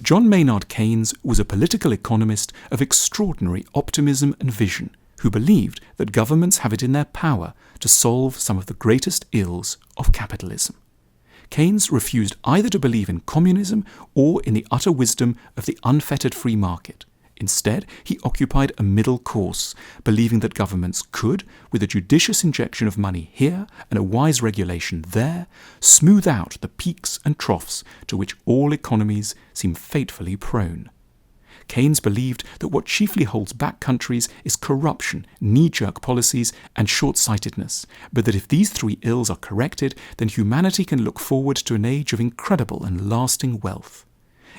John Maynard Keynes was a political economist of extraordinary optimism and vision who believed that governments have it in their power to solve some of the greatest ills of capitalism. Keynes refused either to believe in communism or in the utter wisdom of the unfettered free market. Instead, he occupied a middle course, believing that governments could, with a judicious injection of money here and a wise regulation there, smooth out the peaks and troughs to which all economies seem fatefully prone. Keynes believed that what chiefly holds back countries is corruption, knee-jerk policies, and short-sightedness, but that if these three ills are corrected, then humanity can look forward to an age of incredible and lasting wealth.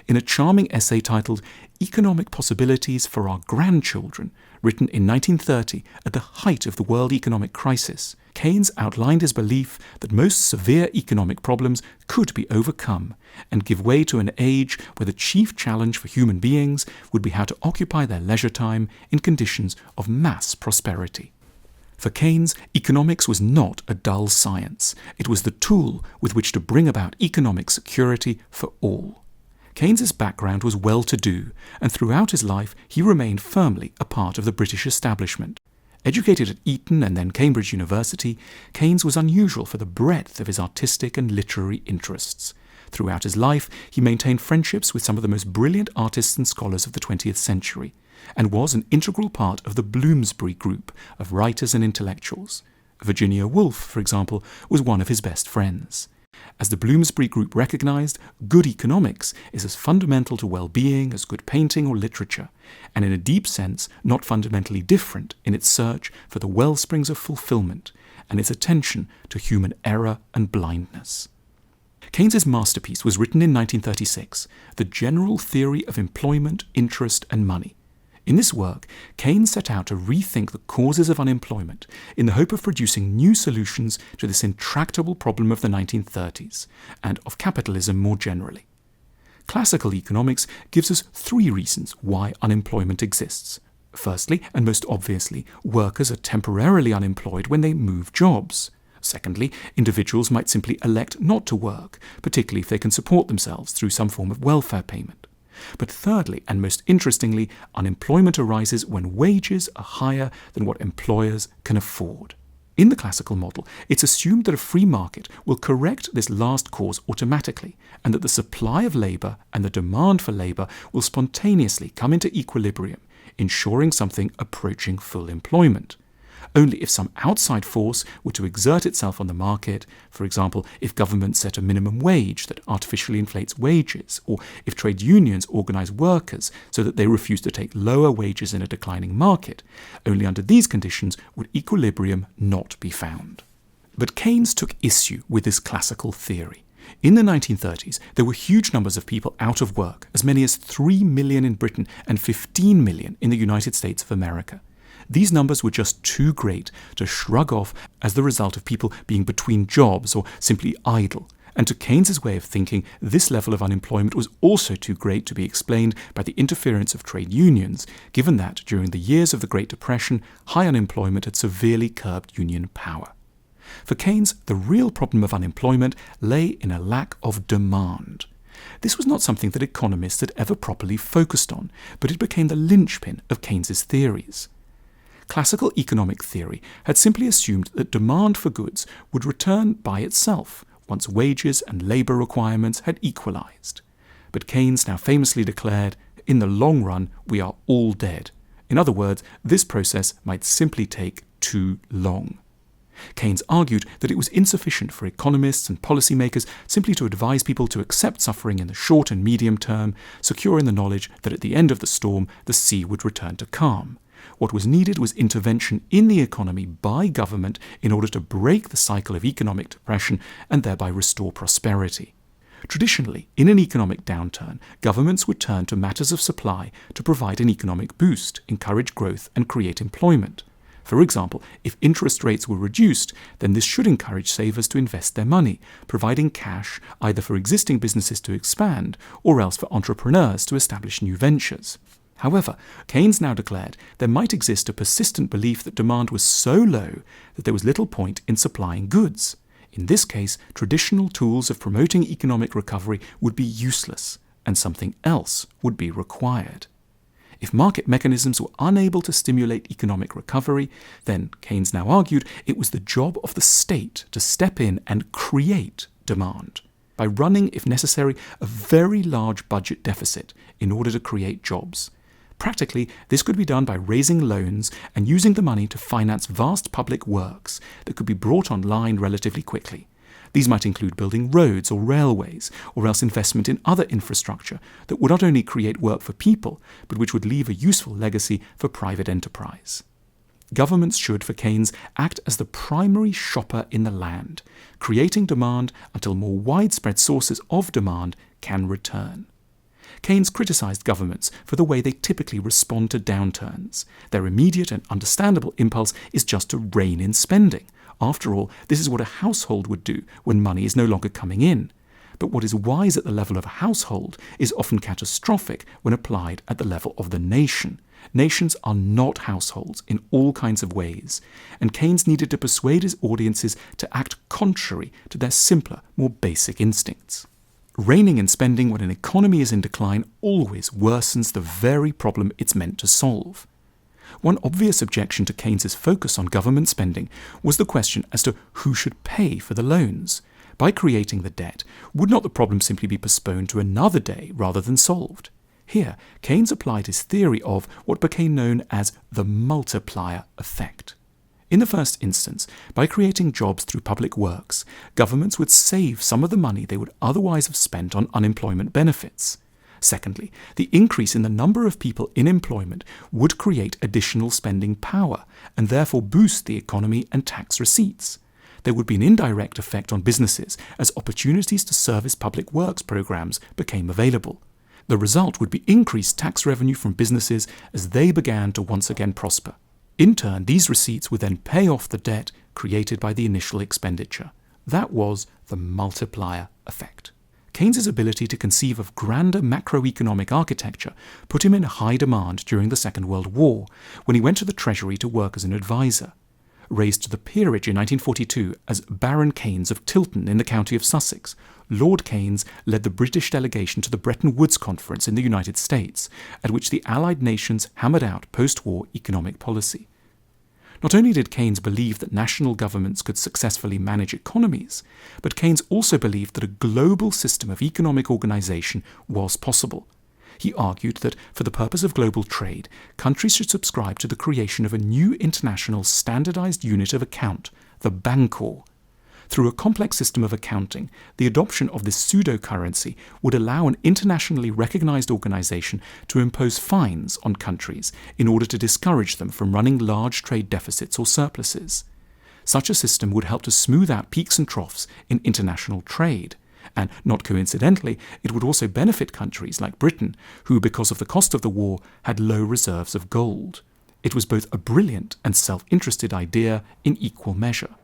In a charming essay titled Economic Possibilities for Our Grandchildren, written in 1930 at the height of the world economic crisis, Keynes outlined his belief that most severe economic problems could be overcome and give way to an age where the chief challenge for human beings would be how to occupy their leisure time in conditions of mass prosperity. For Keynes, economics was not a dull science. It was the tool with which to bring about economic security for all. Keynes's background was well-to-do, and throughout his life he remained firmly a part of the British establishment. Educated at Eton and then Cambridge University, Keynes was unusual for the breadth of his artistic and literary interests. Throughout his life, he maintained friendships with some of the most brilliant artists and scholars of the 20th century, and was an integral part of the Bloomsbury group of writers and intellectuals. Virginia Woolf, for example, was one of his best friends. As the Bloomsbury Group recognized, good economics is as fundamental to well-being as good painting or literature, and in a deep sense not fundamentally different in its search for the wellsprings of fulfillment and its attention to human error and blindness. Keynes's masterpiece was written in 1936, The General Theory of Employment, Interest and Money. In this work, Keynes set out to rethink the causes of unemployment in the hope of producing new solutions to this intractable problem of the 1930s, and of capitalism more generally. Classical economics gives us three reasons why unemployment exists. Firstly, and most obviously, workers are temporarily unemployed when they move jobs. Secondly, individuals might simply elect not to work, particularly if they can support themselves through some form of welfare payment. But thirdly, and most interestingly, unemployment arises when wages are higher than what employers can afford. In the classical model, it's assumed that a free market will correct this last cause automatically, and that the supply of labour and the demand for labour will spontaneously come into equilibrium, ensuring something approaching full employment. Only if some outside force were to exert itself on the market, for example, if governments set a minimum wage that artificially inflates wages, or if trade unions organise workers so that they refuse to take lower wages in a declining market, only under these conditions would equilibrium not be found. But Keynes took issue with this classical theory. In the 1930s, there were huge numbers of people out of work, as many as 3 million in Britain and 15 million in the United States of America. These numbers were just too great to shrug off as the result of people being between jobs or simply idle. And to Keynes's way of thinking, this level of unemployment was also too great to be explained by the interference of trade unions, given that during the years of the Great Depression, high unemployment had severely curbed union power. For Keynes, the real problem of unemployment lay in a lack of demand. This was not something that economists had ever properly focused on, but it became the linchpin of Keynes's theories. Classical economic theory had simply assumed that demand for goods would return by itself once wages and labour requirements had equalized. But Keynes now famously declared, in the long run, we are all dead. In other words, this process might simply take too long. Keynes argued that it was insufficient for economists and policymakers simply to advise people to accept suffering in the short and medium term, secure in the knowledge that at the end of the storm the sea would return to calm. What was needed was intervention in the economy by government in order to break the cycle of economic depression and thereby restore prosperity. Traditionally, in an economic downturn, governments would turn to matters of supply to provide an economic boost, encourage growth and create employment. For example, if interest rates were reduced, then this should encourage savers to invest their money, providing cash either for existing businesses to expand or else for entrepreneurs to establish new ventures. However, Keynes now declared there might exist a persistent belief that demand was so low that there was little point in supplying goods. In this case, traditional tools of promoting economic recovery would be useless, and something else would be required. If market mechanisms were unable to stimulate economic recovery, then, Keynes now argued, it was the job of the state to step in and create demand, by running, if necessary, a very large budget deficit in order to create jobs. Practically, this could be done by raising loans and using the money to finance vast public works that could be brought online relatively quickly. These might include building roads or railways, or else investment in other infrastructure that would not only create work for people, but which would leave a useful legacy for private enterprise. Governments should, for Keynes, act as the primary shopper in the land, creating demand until more widespread sources of demand can return. Keynes criticised governments for the way they typically respond to downturns. Their immediate and understandable impulse is just to rein in spending. After all, this is what a household would do when money is no longer coming in. But what is wise at the level of a household is often catastrophic when applied at the level of the nation. Nations are not households in all kinds of ways, and Keynes needed to persuade his audiences to act contrary to their simpler, more basic instincts. Reining in spending when an economy is in decline always worsens the very problem it's meant to solve. One obvious objection to Keynes's focus on government spending was the question as to who should pay for the loans. By creating the debt, would not the problem simply be postponed to another day rather than solved? Here, Keynes applied his theory of what became known as the multiplier effect. In the first instance, by creating jobs through public works, governments would save some of the money they would otherwise have spent on unemployment benefits. Secondly, the increase in the number of people in employment would create additional spending power and therefore boost the economy and tax receipts. There would be an indirect effect on businesses as opportunities to service public works programs became available. The result would be increased tax revenue from businesses as they began to once again prosper. In turn, these receipts would then pay off the debt created by the initial expenditure. That was the multiplier effect. Keynes's ability to conceive of grander macroeconomic architecture put him in high demand during the Second World War, when he went to the Treasury to work as an advisor. Raised to the peerage in 1942 as Baron Keynes of Tilton in the county of Sussex, Lord Keynes led the British delegation to the Bretton Woods Conference in the United States, at which the Allied nations hammered out post-war economic policy. Not only did Keynes believe that national governments could successfully manage economies, but Keynes also believed that a global system of economic organization was possible. He argued that, for the purpose of global trade, countries should subscribe to the creation of a new international standardized unit of account, the Bancor. Through a complex system of accounting, the adoption of this pseudo-currency would allow an internationally recognized organization to impose fines on countries in order to discourage them from running large trade deficits or surpluses. Such a system would help to smooth out peaks and troughs in international trade. And, not coincidentally, it would also benefit countries like Britain, who, because of the cost of the war, had low reserves of gold. It was both a brilliant and self-interested idea in equal measure.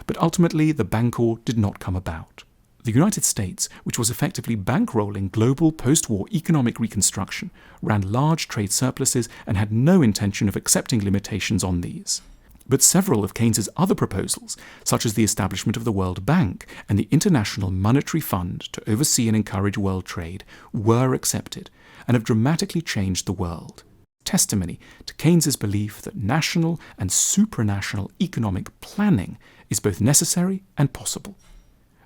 But ultimately, the Bancor did not come about. The United States, which was effectively bankrolling global post-war economic reconstruction, ran large trade surpluses and had no intention of accepting limitations on these. But several of Keynes's other proposals, such as the establishment of the World Bank and the International Monetary Fund to oversee and encourage world trade, were accepted and have dramatically changed the world. Testimony to Keynes's belief that national and supranational economic planning is both necessary and possible.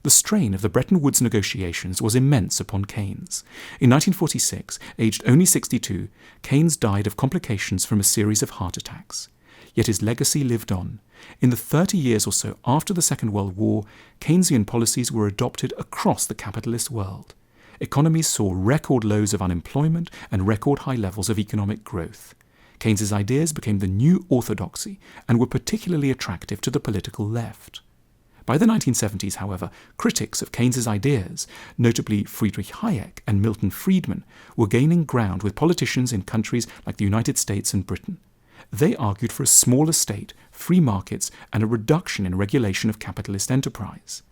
The strain of the Bretton Woods negotiations was immense upon Keynes. In 1946, aged only 62, Keynes died of complications from a series of heart attacks. Yet his legacy lived on. In the 30 years or so after the Second World War, Keynesian policies were adopted across the capitalist world. Economies saw record lows of unemployment and record high levels of economic growth. Keynes's ideas became the new orthodoxy and were particularly attractive to the political left. By the 1970s, however, critics of Keynes's ideas, notably Friedrich Hayek and Milton Friedman, were gaining ground with politicians in countries like the United States and Britain. They argued for a smaller state, free markets, and a reduction in regulation of capitalist enterprise.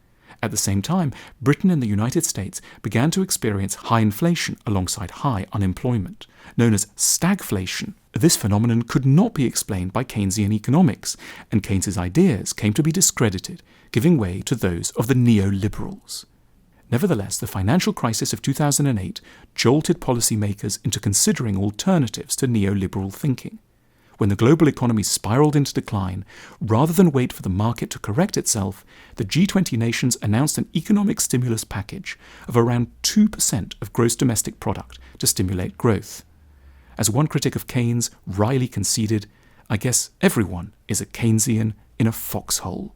At the same time, Britain and the United States began to experience high inflation alongside high unemployment, known as stagflation. This phenomenon could not be explained by Keynesian economics, and Keynes's ideas came to be discredited, giving way to those of the neoliberals. Nevertheless, the financial crisis of 2008 jolted policymakers into considering alternatives to neoliberal thinking. When the global economy spiraled into decline, rather than wait for the market to correct itself, the G20 nations announced an economic stimulus package of around 2% of gross domestic product to stimulate growth. As one critic of Keynes wryly conceded, I guess everyone is a Keynesian in a foxhole.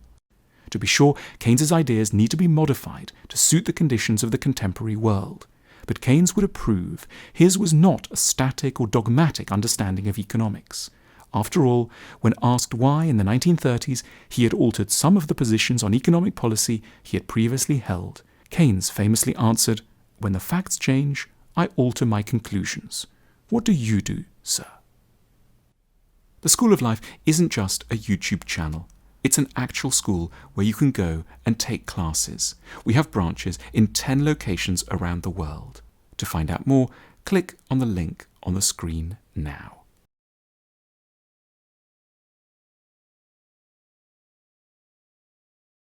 To be sure, Keynes's ideas need to be modified to suit the conditions of the contemporary world. But Keynes would approve his was not a static or dogmatic understanding of economics. After all, when asked why in the 1930s he had altered some of the positions on economic policy he had previously held, Keynes famously answered, "When the facts change, I alter my conclusions. What do you do, sir?" The School of Life isn't just a YouTube channel. It's an actual school where you can go and take classes. We have branches in 10 locations around the world. To find out more, click on the link on the screen now.